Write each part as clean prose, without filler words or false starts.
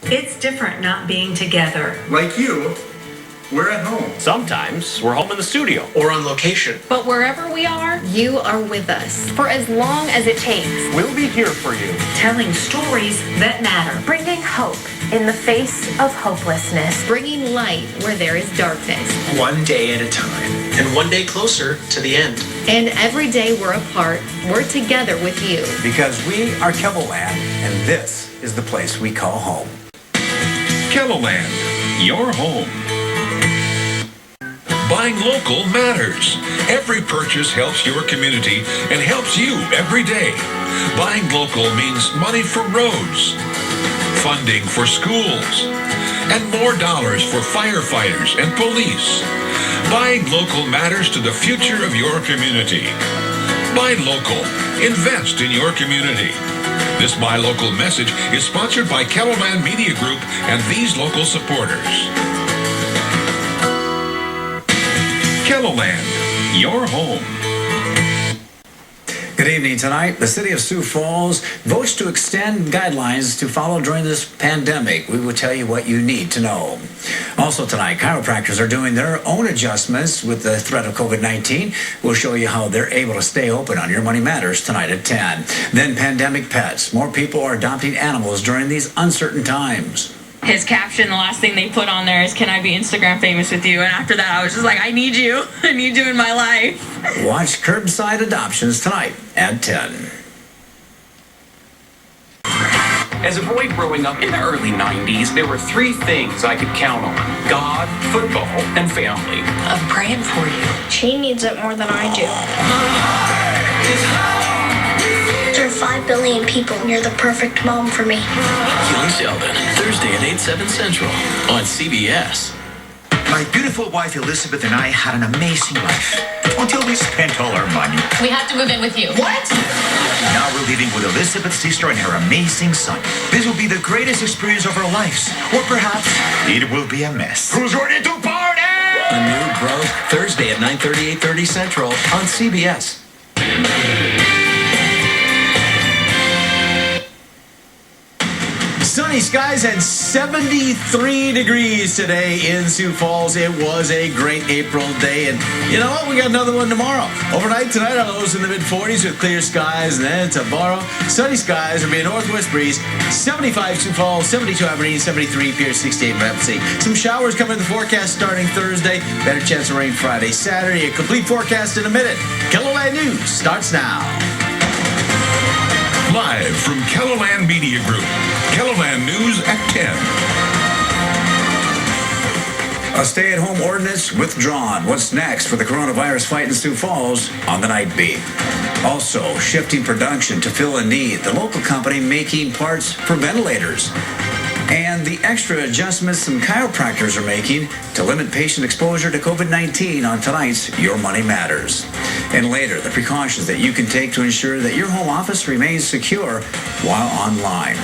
It's different not being together. Like you, we're at home. Sometimes we're home in the studio. Or on location. But wherever we are, you are with us. for as long as it takes. We'll be here for you. Telling stories that matter. Bringing hope in the face of hopelessness. Bringing light where there is darkness. One day at a time. And one day closer to the end. And every day we're apart, we're together with you. Because we are Keloland, and this is the place we call home. Keloland, your home. Buying local matters. Every purchase helps your community and helps you every day. Buying local means money for roads, funding for schools, and more dollars for firefighters and police. Buying local matters to the future of your community. Buy local. Invest in your community. This Buy Local message is sponsored by Keloland Media Group and these local supporters. Keloland, your home. Good evening. Tonight, the city of Sioux Falls votes to extend guidelines to follow during this pandemic. We will tell you what you need to know. Also tonight, chiropractors are doing their own adjustments with the threat of COVID-19. We'll show you how they're able to stay open on Your Money Matters tonight at 10. Then pandemic pets. More people are adopting animals during these uncertain times. His caption, the last thing they put on there is, "Can I be Instagram famous with you?" And after that, I was just like, I need you. I need you in my life. Watch Curbside Adoptions tonight at 10. As a boy growing up in the early 90s, there were three things I could count on: God, football, and family. I'm praying for you. She needs it more than I do. There are 5 billion people, and you're the perfect mom for me. Young Sheldon, Thursday at 8/7 Central on CBS. My beautiful wife Elizabeth and I had an amazing life until we spent all our money. We have to move in with you. What? Now we're living with Elizabeth's sister and her amazing son. This will be the greatest experience of our lives. Or perhaps it will be a mess. Who's ready to party? A new growth Thursday at 9:30, 8:30 Central on CBS. Sunny skies and 73 degrees today in Sioux Falls. It was a great April day, and you know what? We got another one tomorrow. Overnight tonight, our lows in the mid-40s with clear skies, and then tomorrow, sunny skies. There'll be a northwest breeze. 75 Sioux Falls, 72 Aberdeen, 73 Pierce, 68 Ramsey. Some showers coming in the forecast starting Thursday. Better chance of rain Friday, Saturday. A complete forecast in a minute. Keloland News starts now. Live from Keloland Media Group. Keloland News at 10. A stay-at-home ordinance withdrawn. What's next for the coronavirus fight in Sioux Falls on the Night Beat? Also, shifting production to fill a need. The local company making parts for ventilators. And the extra adjustments some chiropractors are making to limit patient exposure to COVID-19 on tonight's Your Money Matters. And later, the precautions that you can take to ensure that your home office remains secure while online.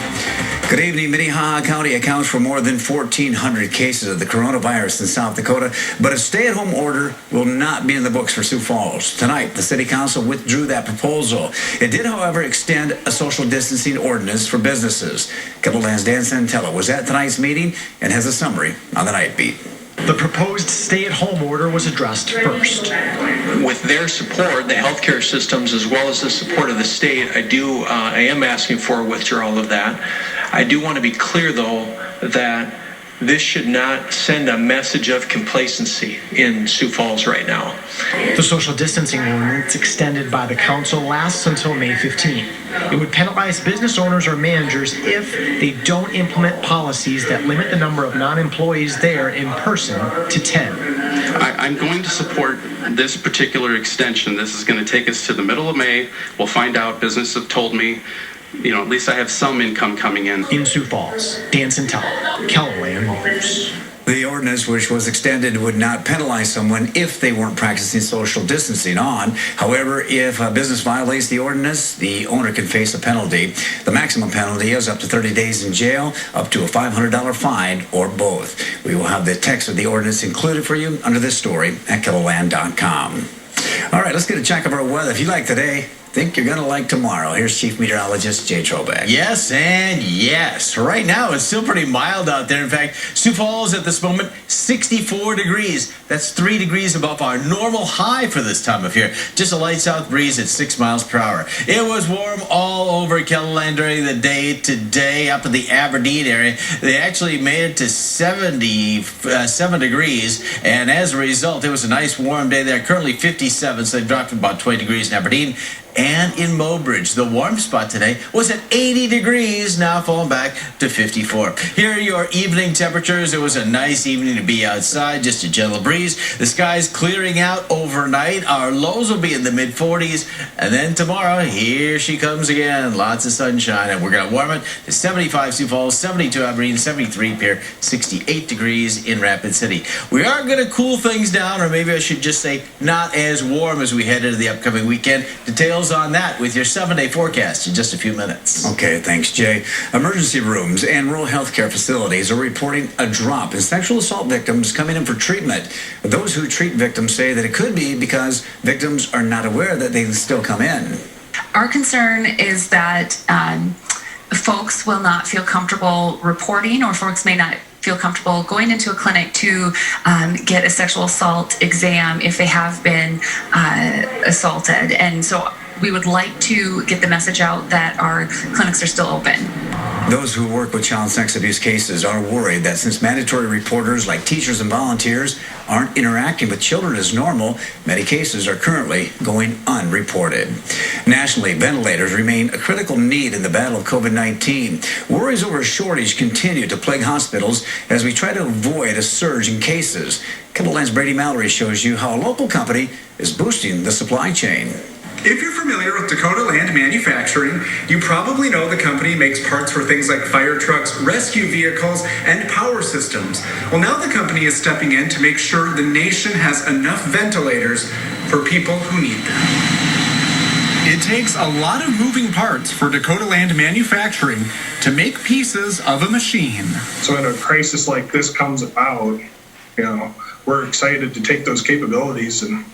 Good evening. Minnehaha County accounts for more than 1,400 cases of the coronavirus in South Dakota, but a stay-at-home order will not be in the books for Sioux Falls. Tonight, the City Council withdrew that proposal. It did, however, extend a social distancing ordinance for businesses. Keloland's Dan Santello was at tonight's meeting and has a summary on the Night Beat. The proposed stay-at-home order was addressed first. With their support, the healthcare systems, as well as the support of the state, I am asking for a withdrawal of that. I do want to be clear, though, that this should not send a message of complacency in Sioux Falls right now. The social distancing ordinance extended by the council lasts until May 15. It would penalize business owners or managers if they don't implement policies that limit the number of non-employees there in person to 10. I'm going to support this particular extension. This is going to take us to the middle of May. We'll find out. Businesses have told me, at least I have some income coming in. In Sioux Falls, Dan Santello, Keloland News. The ordinance, which was extended, would not penalize someone if they weren't practicing social distancing on. However, if a business violates the ordinance, the owner can face a penalty. The maximum penalty is up to 30 days in jail, up to a $500 fine, or both. We will have the text of the ordinance included for you under this story at Keloland.com. All right, let's get a check of our weather. If you like today, think you're going to like tomorrow. Here's Chief Meteorologist Jay Trobeck. Yes and yes. Right now, it's still pretty mild out there. In fact, Sioux Falls at this moment, 64 degrees. That's 3 degrees above our normal high for this time of year. Just a light south breeze at 6 miles per hour. It was warm all over Kelo during the day today, up in the Aberdeen area. They actually made it to 77 degrees, and as a result, it was a nice warm day there. Currently 57, so they dropped about 20 degrees in Aberdeen. And in Mobridge, the warm spot today was at 80 degrees, now falling back to 54. Here are your evening temperatures. It was a nice evening to be outside, just a gentle breeze. The sky's clearing out overnight. Our lows will be in the mid-40s. And then tomorrow, here she comes again. Lots of sunshine, and we're going to warm it to 75 Sioux Falls, 72 Aberdeen, 73 Pierre, 68 degrees in Rapid City. We are going to cool things down, or maybe I should just say not as warm as we head into the upcoming weekend. Details on that with your 7-day forecast in just a few minutes. Okay, thanks, Jay. Emergency rooms and rural healthcare facilities are reporting a drop in sexual assault victims coming in for treatment. Those who treat victims say that it could be because victims are not aware that they still come in. Our concern is that folks will not feel comfortable reporting, or folks may not feel comfortable going into a clinic to get a sexual assault exam if they have been assaulted. And so we would like to get the message out that our clinics are still open. Those who work with child sex abuse cases are worried that since mandatory reporters like teachers and volunteers aren't interacting with children as normal, many cases are currently going unreported. Nationally, ventilators remain a critical need in the battle of COVID-19. Worries over a shortage continue to plague hospitals as we try to avoid a surge in cases. Keloland's Brady Mallory shows you how a local company is boosting the supply chain. If you're familiar with Dakota Land Manufacturing, you probably know the company makes parts for things like fire trucks, rescue vehicles, and power systems. Well, now the company is stepping in to make sure the nation has enough ventilators for people who need them. It takes a lot of moving parts for Dakota Land Manufacturing to make pieces of a machine. So when a crisis like this comes about, we're excited to take those capabilities and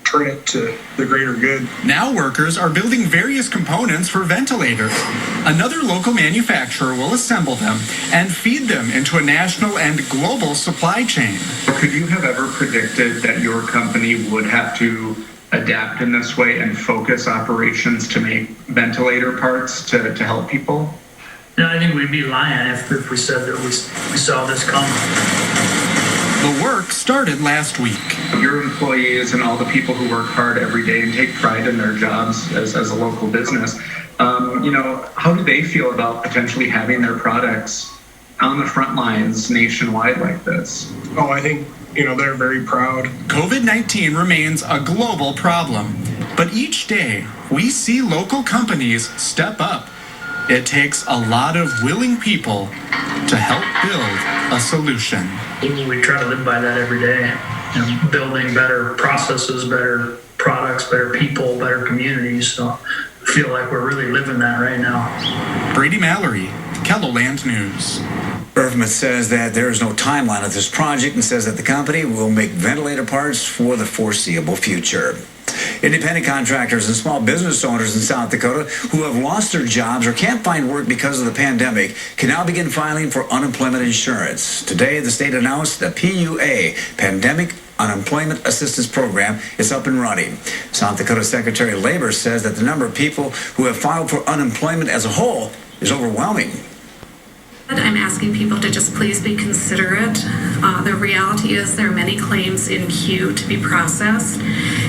turn it to the greater good. Now workers are building various components for ventilators. Another local manufacturer will assemble them and feed them into a national and global supply chain. Could you have ever predicted that your company would have to adapt in this way and focus operations to make ventilator parts to help people? No, I think we'd be lying if we said that we saw this coming. The work started last week. Your employees and all the people who work hard every day and take pride in their jobs as a local business, how do they feel about potentially having their products on the front lines nationwide like this? Oh, I think, they're very proud. COVID-19 remains a global problem, but each day we see local companies step up. It takes a lot of willing people to help build a solution. We try to live by that every day, building better processes, better products, better people, better communities. So I feel like we're really living that right now. Brady Mallory, Keloland News. Irvman says that there is no timeline of this project and says that the company will make ventilator parts for the foreseeable future. Independent contractors and small business owners in South Dakota who have lost their jobs or can't find work because of the pandemic can now begin filing for unemployment insurance. Today, the state announced the PUA, Pandemic Unemployment Assistance Program, is up and running. South Dakota Secretary of Labor says that the number of people who have filed for unemployment as a whole is overwhelming. I'm asking people to just please be considerate. The reality is there are many claims in queue to be processed.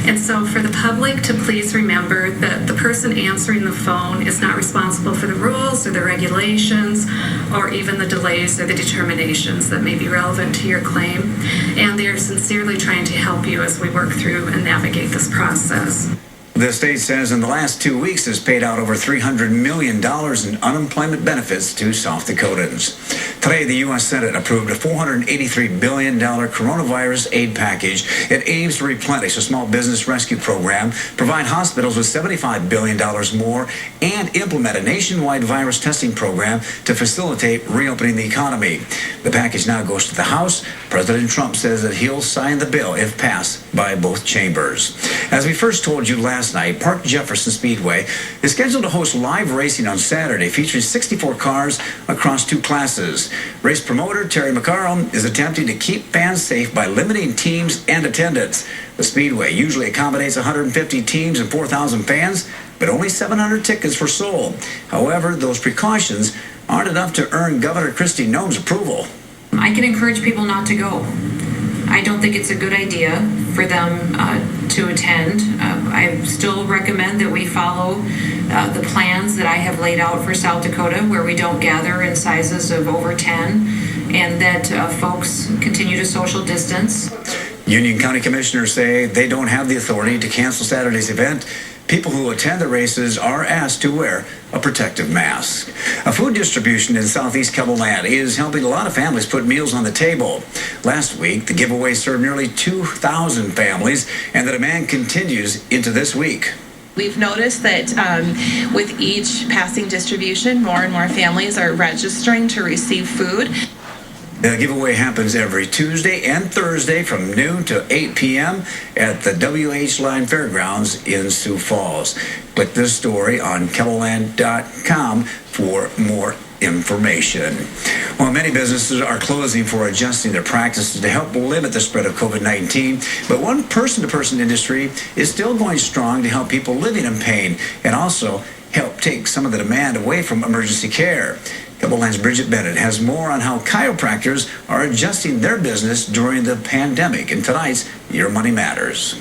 And so for the public to please remember that the person answering the phone is not responsible for the rules or the regulations or even the delays or the determinations that may be relevant to your claim. And they are sincerely trying to help you as we work through and navigate this process. The state says in the last 2 weeks has paid out over $300 million in unemployment benefits to South Dakotans. Today, the U.S. Senate approved a $483 billion coronavirus aid package. It aims to replenish a small business rescue program, provide hospitals with $75 billion more, and implement a nationwide virus testing program to facilitate reopening the economy. The package now goes to the House. President Trump says that he'll sign the bill if passed by both chambers. As we first told you last night, Park Jefferson Speedway is scheduled to host live racing on Saturday, featuring 64 cars across 2 classes. Race promoter Terry McCarroll is attempting to keep fans safe by limiting teams and attendance. The Speedway usually accommodates 150 teams and 4,000 fans, but only 700 tickets were sold. However, those precautions aren't enough to earn Governor Kristi Noem's approval. I can encourage people not to go. I don't think it's a good idea for them to attend. I still recommend that we follow the plans that I have laid out for South Dakota, where we don't gather in sizes of over 10, and that folks continue to social distance. Union County Commissioners say they don't have the authority to cancel Saturday's event. People who attend the races are asked to wear a protective mask. A food distribution in southeast Keloland is helping a lot of families put meals on the table. Last week, the giveaway served nearly 2,000 families, and the demand continues into this week. We've noticed that with each passing distribution, more and more families are registering to receive food. The giveaway happens every Tuesday and Thursday from noon to 8 p.m. at the WH Line Fairgrounds in Sioux Falls. Click this story on Keloland.com for more information. Well, many businesses are closing for adjusting their practices to help limit the spread of COVID-19, but one person-to-person industry is still going strong to help people living in pain and also help take some of the demand away from emergency care. Keloland's Bridget Bennett has more on how chiropractors are adjusting their business during the pandemic in tonight's Your Money Matters.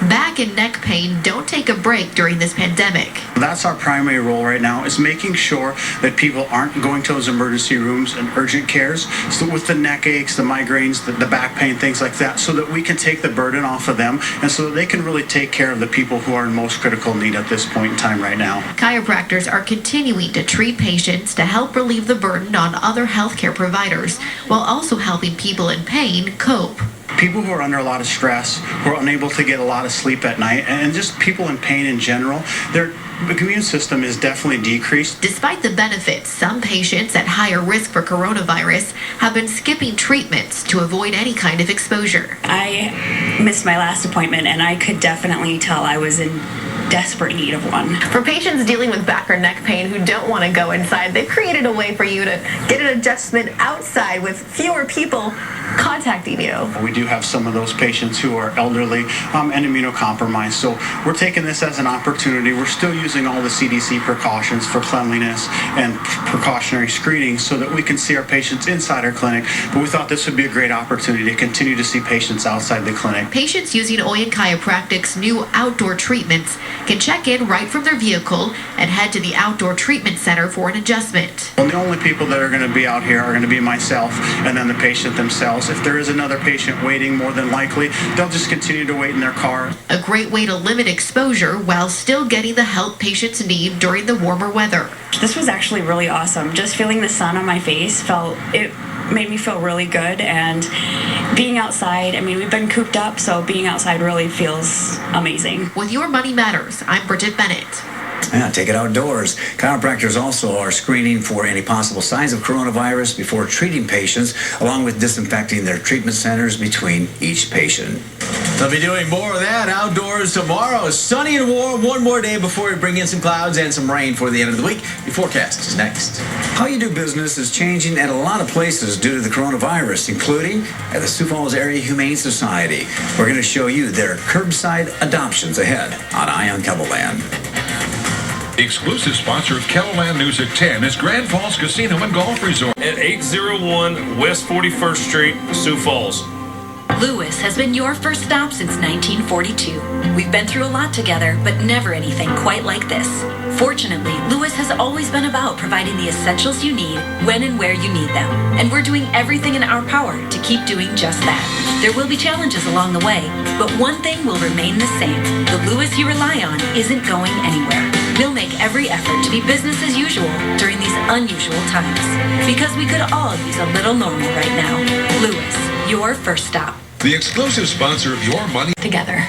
Back and neck pain don't take a break during this pandemic. That's our primary role right now, is making sure that people aren't going to those emergency rooms and urgent cares, so with the neck aches, the migraines, the back pain, things like that, so that we can take the burden off of them and so that they can really take care of the people who are in most critical need at this point in time right now. Chiropractors are continuing to treat patients to help relieve the burden on other healthcare providers, while also helping people in pain cope. People who are under a lot of stress, who are unable to get a lot of sleep at night, and just people in pain in general, their immune system is definitely decreased. Despite the benefits, some patients at higher risk for coronavirus have been skipping treatments to avoid any kind of exposure. I missed my last appointment, and I could definitely tell I was in desperate need of one. For patients dealing with back or neck pain who don't want to go inside, they've created a way for you to get an adjustment outside with fewer people contacting you. We do have some of those patients who are elderly and immunocompromised, so we're taking this as an opportunity. We're still using all the CDC precautions for cleanliness and precautionary screening so that we can see our patients inside our clinic, but we thought this would be a great opportunity to continue to see patients outside the clinic. Patients using Oyen Chiropractic's new outdoor treatments can check in right from their vehicle and head to the outdoor treatment center for an adjustment. Well, the only people that are going to be out here are going to be myself and then the patient themselves. If there is another patient waiting, more than likely, they'll just continue to wait in their car. A great way to limit exposure while still getting the help patients need during the warmer weather. This was actually really awesome. Just feeling the sun on my face made me feel really good, and being outside, I mean, we've been cooped up, so being outside really feels amazing. With Your Money Matters, I'm Bridget Bennett. Yeah, take it outdoors. Chiropractors also are screening for any possible signs of coronavirus before treating patients, along with disinfecting their treatment centers between each patient. They'll be doing more of that outdoors tomorrow. Sunny and warm, one more day before we bring in some clouds and some rain for the end of the week. Your forecast is next. How you do business is changing at a lot of places due to the coronavirus, including at the Sioux Falls Area Humane Society. We're going to show you their curbside adoptions ahead on Eye on Keloland. The exclusive sponsor of Keloland News at 10 is Grand Falls Casino and Golf Resort at 801 West 41st Street, Sioux Falls. Lewis has been your first stop since 1942. We've been through a lot together, but never anything quite like this. Fortunately, Lewis has always been about providing the essentials you need when and where you need them. And we're doing everything in our power to keep doing just that. There will be challenges along the way, but one thing will remain the same. The Lewis you rely on isn't going anywhere. We'll make every effort to be business as usual during these unusual times. Because we could all use a little normal right now. Lewis, your first stop. The exclusive sponsor of Your Money Together.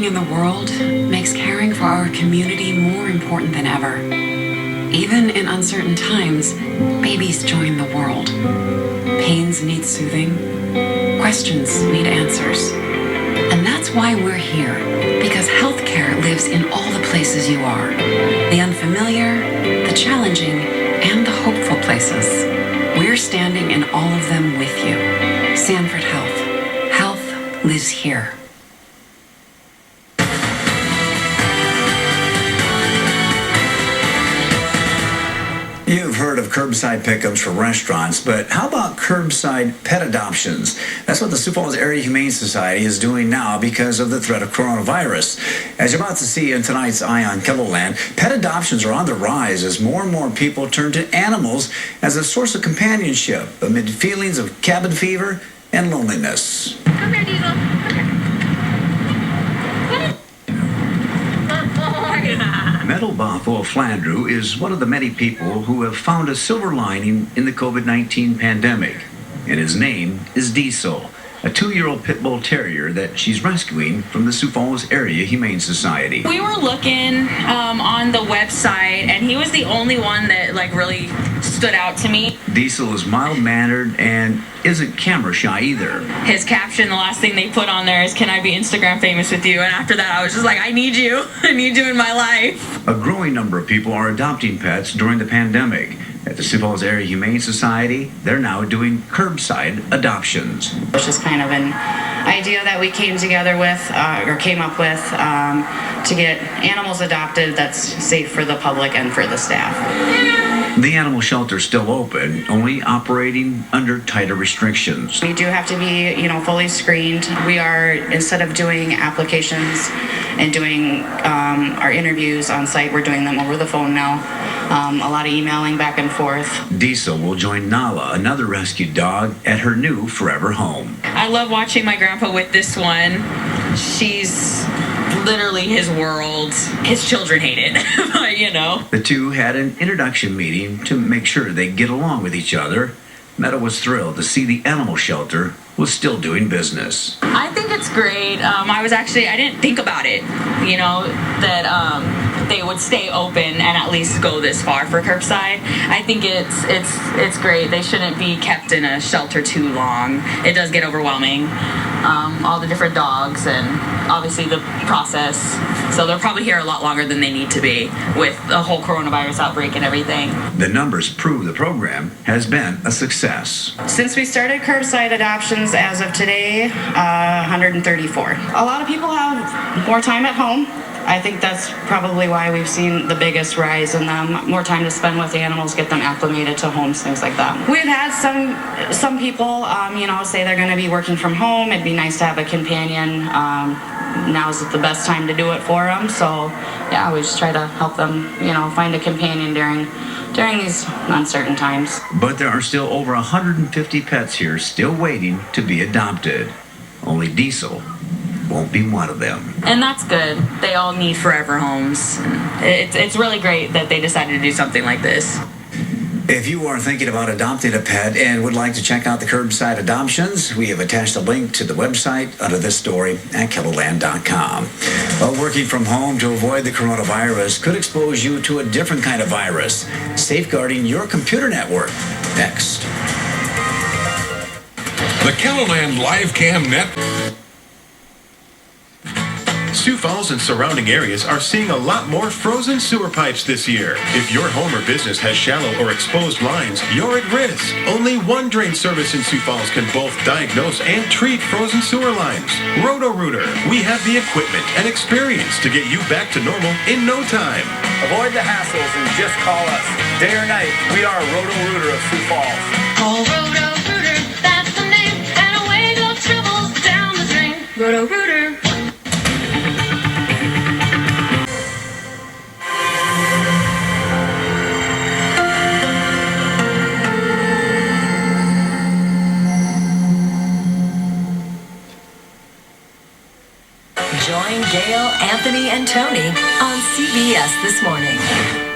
happening in the world makes caring for our community more important than ever. Even in uncertain times, babies join the world. Pains need soothing. Questions need answers. And that's why we're here, because healthcare lives in all the places you are. The unfamiliar, the challenging, and the hopeful places. We're standing in all of them with you. Sanford Health. Health lives here. You've heard of curbside pickups for restaurants, but how about curbside pet adoptions? That's what the Sioux Falls Area Humane Society is doing now because of the threat of coronavirus. As you're about to see in tonight's Eye on Kelo Land, pet adoptions are on the rise as more and more people turn to animals as a source of companionship amid feelings of cabin fever and loneliness. Come here, Diesel. Metal Bothwell Flandreau is one of the many people who have found a silver lining in the COVID-19 pandemic, and his name is Diesel, a 2-year-old pit bull terrier that she's rescuing from the Sioux Falls Area Humane Society. We were looking on the website, and he was the only one that really stood out to me. Diesel is mild-mannered and isn't camera shy either. His caption, the last thing they put on there is, "Can I be Instagram famous with you?" And after that, I was just like, I need you. I need you in my life. A growing number of people are adopting pets during the pandemic. At the Sioux Falls Area Humane Society, they're now doing curbside adoptions. It's just kind of an idea that we came together with, or came up with, to get animals adopted that's safe for the public and for the staff. The animal shelter is still open, only operating under tighter restrictions. We do have to be, fully screened. We are, instead of doing applications and doing our interviews on site, we're doing them over the phone now. A lot of emailing back and forth. Diesel will join Nala, another rescued dog, at her new forever home. I love watching my grandpa with this one. She's literally his world. His children hate it, but The two had an introduction meeting to make sure they get along with each other. Meta was thrilled to see the animal shelter was still doing business. I think it's great. I didn't think about it, that they would stay open and at least go this far for curbside. I think it's great. They shouldn't be kept in a shelter too long. It does get overwhelming. All the different dogs and obviously the process. So they're probably here a lot longer than they need to be with the whole coronavirus outbreak and everything. The numbers prove the program has been a success. Since we started curbside adoptions as of today, 134. A lot of people have more time at home. I think that's probably why we've seen the biggest rise in them. More time to spend with animals, get them acclimated to homes, things like that. We've had some people, say they're going to be working from home. It'd be nice to have a companion. Now's the best time to do it for them. So, yeah, we just try to help them, find a companion during these uncertain times. But there are still over 150 pets here still waiting to be adopted. Only Diesel won't be one of them. And that's good. They all need forever homes. It's really great that they decided to do something like this. If you are thinking about adopting a pet and would like to check out the curbside adoptions, we have attached a link to the website under this story at keloland.com. Well, working from home to avoid the coronavirus could expose you to a different kind of virus. Safeguarding your computer network. Next. The Keloland Live Cam Net. Sioux Falls and surrounding areas are seeing a lot more frozen sewer pipes this year. If your home or business has shallow or exposed lines, you're at risk. Only one drain service in Sioux Falls can both diagnose and treat frozen sewer lines. Roto-Rooter. We have the equipment and experience to get you back to normal in no time. Avoid the hassles and just call us. Day or night, we are Roto-Rooter of Sioux Falls. Call Roto-Rooter, that's the name, and away go troubles down the drain. Roto-Rooter. Join Gail, Anthony, and Tony on CBS This Morning.